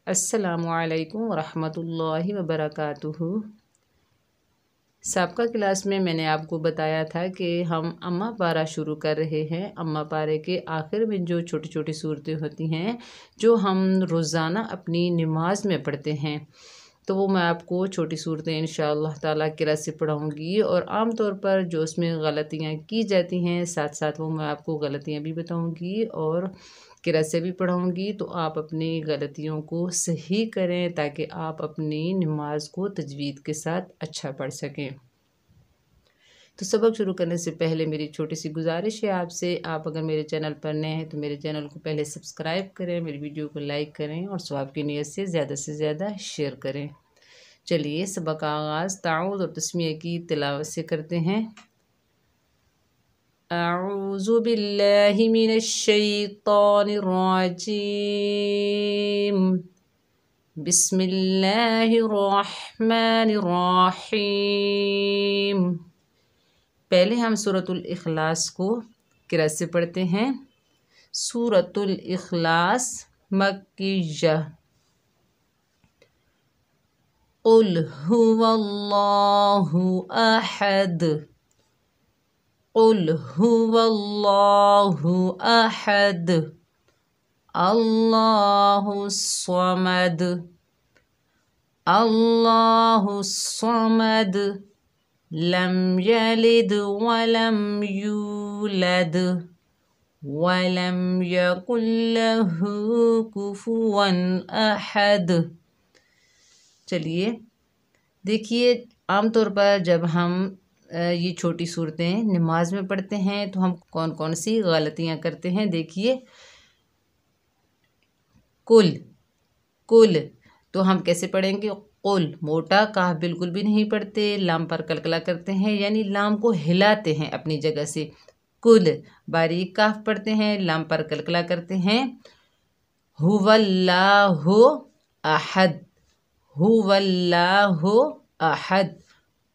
अस्सलामुअलैकुम वरहमतुल्लाहि वबरकातुहू। साबका क्लास में मैंने आपको बताया था कि हम अम्मा पारा शुरू कर रहे हैं। अम्मा पारे के आखिर में जो छोटी छोटी सूरतें होती हैं जो हम रोज़ाना अपनी नमाज में पढ़ते हैं, तो वो मैं आपको छोटी सूरतें इंशाअल्लाह ताला किरात से पढ़ाऊँगी। और आम तौर पर जो उसमें गलतियाँ की जाती हैं साथ साथ वो मैं आपको गलतियाँ भी बताऊँगी और किरात से भी पढ़ाऊँगी, तो आप अपनी गलतियों को सही करें ताकि आप अपनी नमाज को तजवीद के साथ अच्छा पढ़ सकें। तो सबक शुरू करने से पहले मेरी छोटी सी गुजारिश है आपसे, आप अगर मेरे चैनल पर नए हैं तो मेरे चैनल को पहले सब्सक्राइब करें, मेरी वीडियो को लाइक करें और सवाब की नीयत से ज़्यादा शेयर करें। चलिए सबक का आगाज़ ताऊज़ और तस्मीह की तिलावत से करते हैं। अऊज़ु बिल्लाहि मिनश शैतानिर रजीम। बिस्मिल्लाहिर रहमानिर रहीम। पहले हम सूरतुल इखलास को किरात से पढ़ते हैं। सूरतुल इखलास मक्किय्या। क़ुल हुवल्लाहु अहद। क़ुल हुवल्लाहु अहद। अल्लाहुस्समद। अल्लाहुस्समद। लम यलिद वलम यूलद वलम यकुल लहू कुफुवन अहद। चलिए देखिए, आमतौर पर जब हम ये छोटी सूरतें नमाज में पढ़ते हैं तो हम कौन कौन सी गलतियां करते हैं। देखिए, कुल कुल तो हम कैसे पढ़ेंगे। कुल मोटा काफ बिल्कुल भी नहीं पढ़ते, लाम पर कलकला करते हैं, यानी लाम को हिलाते हैं अपनी जगह से। कुल बारीक काफ पढ़ते हैं, लाम पर कलकला करते हैं। हुवल्लाहु अहद। हुवल्लाहु अहद।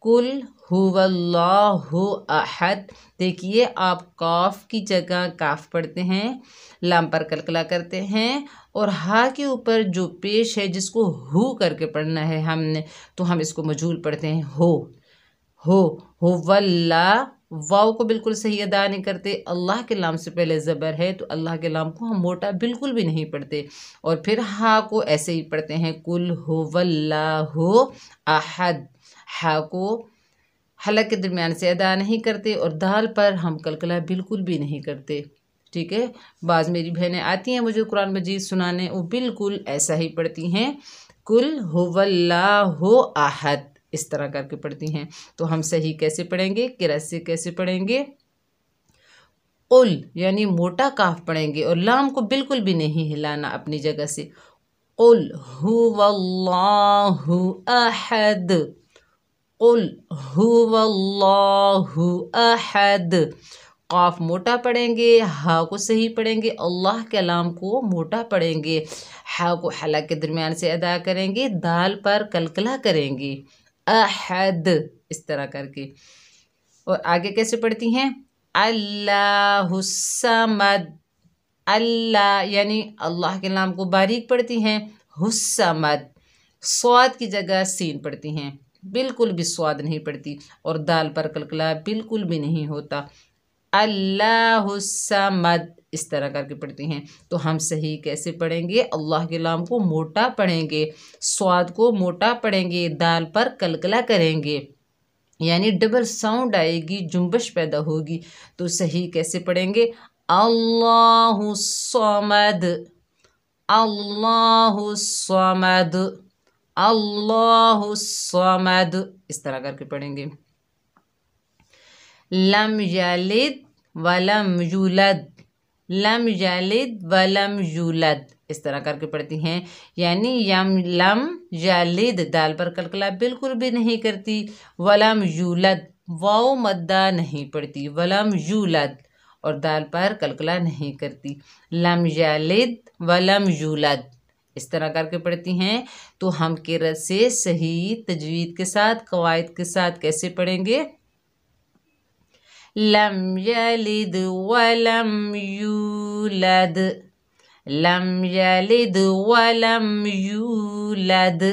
कुल हुवल्लाहु अहद। देखिए, आप काफ की जगह काफ पढ़ते हैं, लाम पर कलकला करते हैं और हा के ऊपर जो पेश है जिसको हु करके पढ़ना है हमने, तो हम इसको मजूल पढ़ते हैं हो। हुवल्ला वाव को बिल्कुल सही अदा नहीं करते। अल्लाह के लाम से पहले ज़बर है तो अल्लाह के लाम को हम मोटा बिल्कुल भी नहीं पढ़ते। और फिर हा को ऐसे ही पढ़ते हैं, कुल हुवल्लाहु अहद। हा को हलक के दरमियान से अदा नहीं करते और दाल पर हम कलकला बिल्कुल भी नहीं करते। ठीक है, बाज़ मेरी बहनें आती हैं मुझे कुरान मजीद सुनाने, वो बिल्कुल ऐसा ही पढ़ती हैं, कुल हुवल्लाहु अहद इस तरह करके पढ़ती हैं। तो हम सही कैसे पढ़ेंगे, किरात से कैसे पढ़ेंगे। कुल यानी मोटा काफ पढ़ेंगे और लाम को बिल्कुल भी नहीं हिलाना अपनी जगह से। कुल हुवल्लाहु अहद। कुल हुवल्लाहु अहद। काफ मोटा पढ़ेंगे, हा को सही पढ़ेंगे, अल्लाह के लाम को मोटा पढ़ेंगे, हा को हलक के दरमियान से अदा करेंगे, दाल पर कलकला करेंगे, अहद इस तरह करके। और आगे कैसे पढ़ती हैं, अल्लाहुस्समद। अल्लाह यानी अल्लाह के नाम को बारीक पढ़ती हैं, हुस्समद स्वाद की जगह सीन पढ़ती हैं, बिल्कुल भी स्वाद नहीं पढ़ती और दाल पर कलकला बिल्कुल भी नहीं होता। अल्लाहुस्समद इस तरह करके पढ़ती हैं। तो हम सही कैसे पढ़ेंगे, अल्लाह के नाम को मोटा पढ़ेंगे, स्वाद को मोटा पढ़ेंगे, दाल पर कलकला करेंगे, यानी डबल साउंड आएगी, जुम्बश पैदा होगी। तो सही कैसे पढ़ेंगे, अल्लाहुस्समद। अल्लाहुस्समद। अल्लाहुस्समद इस तरह करके पढ़ेंगे। लम यलिद वलम यूलद। लम यलिद वलम यूलद इस तरह करके पढ़ती हैं, यानी लम यलिद दाल पर कलकला बिल्कुल भी नहीं करती, वलम यूलद वाव मद्दा नहीं पढ़ती, वलम यूलद और दाल पर कलकला नहीं करती, लम यलिद वलम यूलद इस तरह करके पढ़ती हैं। तो हम किरात से सही तजवीद के साथ, कवायद के साथ कैसे पढ़ेंगे, लम यलिद वलम यूलद। لم یلد ولم یولد.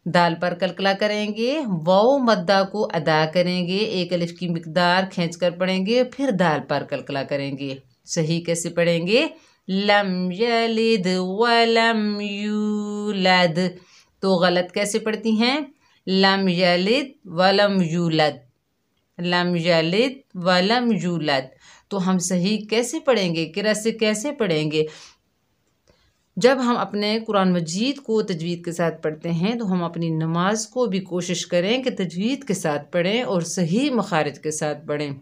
دال پر کلکلا کریں گے، واو مدہ کو ادا کریں گے، ایک الف کی مقدار کھینچ کر پڑھیں گے، پھر دال پر کلکلا کریں گے. صحیح کیسے پڑھیں گے؟ لم یلد ولم یولد. تو غلط کیسے پڑھتی ہیں؟ لم یلد ولم یولد، لم یلد ولم یولد. تو ہم صحیح کیسے پڑھیں گے؟ قرأت سے کیسے پڑھیں گے؟ جب ہم اپنے قرآن مجید کو تجوید کے ساتھ پڑھتے ہیں تو ہم اپنی نماز کو بھی کوشش کریں کہ تجوید کے ساتھ پڑھیں اور صحیح مخارج کے ساتھ پڑھیں.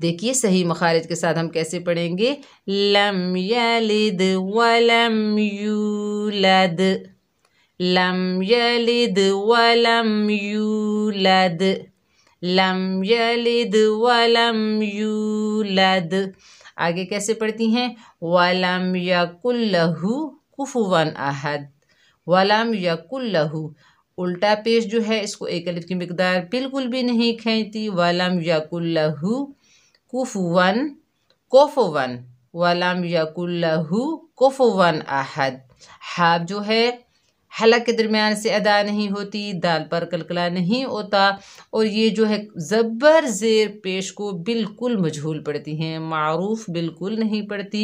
دیکھیے صحیح مخارج کے ساتھ ہم کیسے پڑھیں گے؟ لم یلد ولم یولد، لم یلد ولم یولد، لم یلد ولم یولد. آگے کیسے پڑھتی ہیں؟ وَلَمْ يَكُنْ لَهُ كُفُوًا أَحَدٌ، وَلَمْ يَكُنْ لَهُ. الٹا پیش جو ہے اس کو ایک الف کی مقدار بالکل بھی نہیں کھینچتی. وَلَمْ يَكُنْ لَهُ كُفُوًا، كُفُوًا، وَلَمْ يَكُنْ لَهُ كُفُوًا أَحَدٌ. ہا جو ہے حلق کے درمیان سے ادا نہیں ہوتی، دال پر کلکلا نہیں ہوتا، اور یہ جو ہے زبر زیر پیش کو بالکل مجہول پڑھتی ہیں، معروف بالکل نہیں پڑھتی.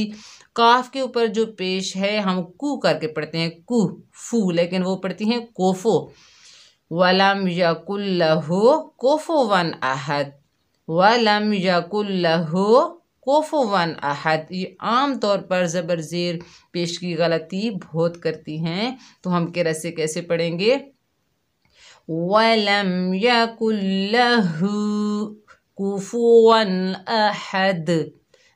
کاف کے اوپر جو پیش ہے ہم کو کر کے پڑھتے ہیں، کو فو، لیکن وہ پڑھتی ہیں کوفو. وَلَمْ يَكُنْ لَهُ كُفُوًا أَحَدٌ، وَلَمْ يَكُنْ لَهُ كُفُوًا أَحَدٌ. یہ عام طور پر زبر زیر پیش کی غلطی بہت کرتی ہیں، تو ہم قرأت سے کیسے پڑھیں گے؟ وَلَمْ يَكُنْ لَهُ كُفُوًا أَحَدٌ.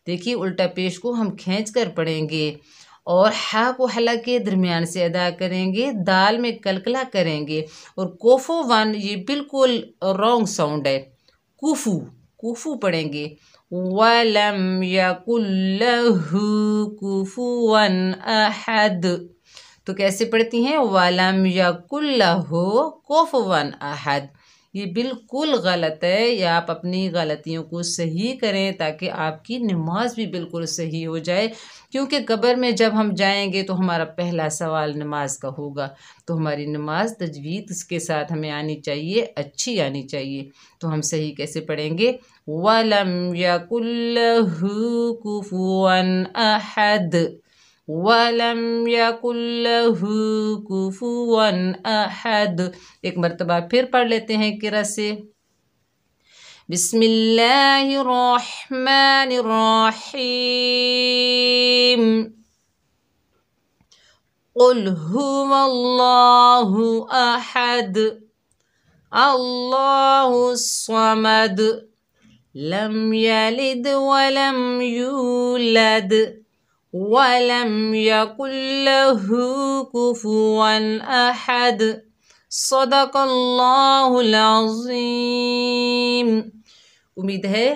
دیکھیے الٹا پیش کو ہم کھینچ کر پڑھیں گے اور ہا کو حلق کے درمیان سے ادا کریں گے، دال میں کلکلا کریں گے، اور کوفوًا یہ بالکل رانگ ساؤنڈ ہے، کوفو، کوفو پڑھیں گے. وَلَمْ يَكُنْ لَهُ كُفُوًا أَحَدٌ. تو کیسے پڑھتی ہیں؟ وَلَمْ يَكُنْ لَهُ كُفُوًا أَحَدٌ. یہ بالکل غلط ہے. یا آپ اپنی غلطیوں کو صحیح کریں تاکہ آپ کی نماز بھی بالکل صحیح ہو جائے، کیونکہ قبر میں جب ہم جائیں گے تو ہمارا پہلا سوال نماز کا ہوگا. تو ہماری نماز تجوید اس کے ساتھ ہمیں آنی چاہیے، اچھی آنی چاہیے. تو ہم صحیح کیسے پڑھیں گے؟ وَلَمْ يَكُنْ لَهُ كُفُوًا أَحَدٌ، وَلَمْ يَكُنْ لَهُ كُفُوًا أَحَدٌ. ایک مرتبہ پھر پڑھ لیتے ہیں قرأت سے. بسم اللہ الرحمن الرحیم. قُلْ هُوَ اللَّهُ أَحَدٌ، اللَّهُ الصَّمَدُ، لَمْ يَلِدْ وَلَمْ يُولَدْ وَلَمْ يَكُنْ لَهُ كُفُوًا أَحَدٌ. صدق اللہ العظیم. امید ہے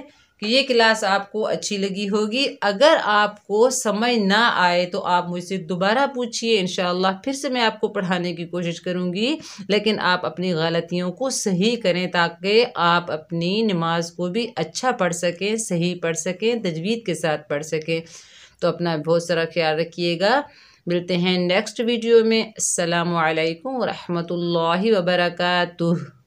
کہ یہ کلاس آپ کو اچھی لگی ہوگی. اگر آپ کو سمجھ نہ آئے تو آپ مجھ سے دوبارہ پوچھیے، انشاءاللہ پھر سے میں آپ کو پڑھانے کی کوشش کروں گی. لیکن آپ اپنی غلطیوں کو صحیح کریں تاکہ آپ اپنی نماز کو بھی اچھا پڑھ سکیں، صحیح پڑھ سکیں، تجوید کے ساتھ پڑھ سکیں. تو اپنا بہت سارا خیال رکھیے گا. ملتے ہیں نیکسٹ ویڈیو میں. السلام علیکم ورحمۃ اللہ وبرکاتہ.